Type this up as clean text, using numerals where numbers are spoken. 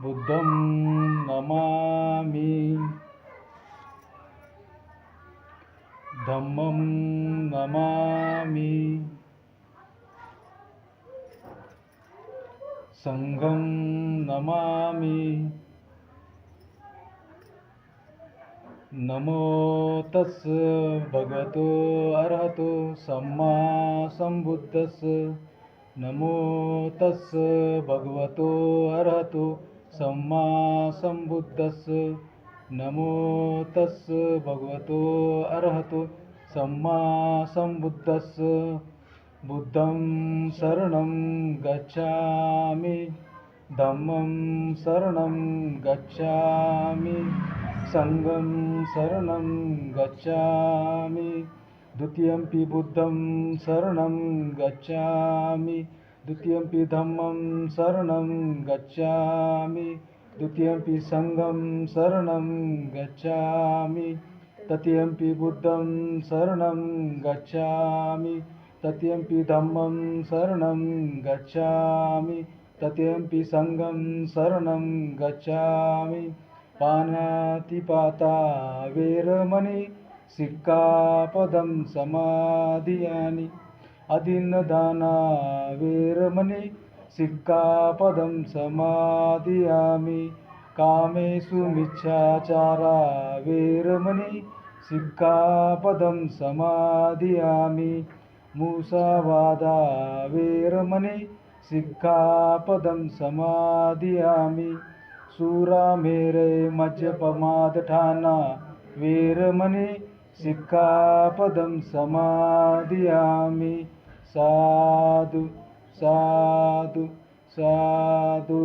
बुद्धं नमामि धम्मं नमामि संघं नमामि नमो तस् भगवतो अरहतो सम्मा संबुद्धस्स नमो तस् भगवतो अरहतो सम्मा संबुद्धस्स नमो तस् भगवतो अरहतो सम्मा संबुद्धस्स बुद्धं शरणं गच्छामि धम्मं शरणं गच्छामि संघं शरणं गच्छामि द्वितीयंपि बुद्धं शरणं गच्छामि द्वितीयंपि धम्मं शरणं गच्छामि द्वितीयंपि संघं शरणं गच्छामि तृतीयंपि बुद्धं शरणं गच्छामि तृतीयंपि धम्मं शरणं गच्छामि तृतीयंपि संघं शरणं गच्छामि पानातिपाता वेरमणि सिक्खापदं समादियामि अदीनदाना वेरमणि सिक्खापदं समादियामि कामेषु मिच्छाचारा वेरमणि सिक्खापदं समादियामि मुसावादा वेरमणि सिक्खापदं समादियामि सूरामेरे मज्जपमादठाना वेरमणि सिक्खापदं समादियामि साधु साधु साधु।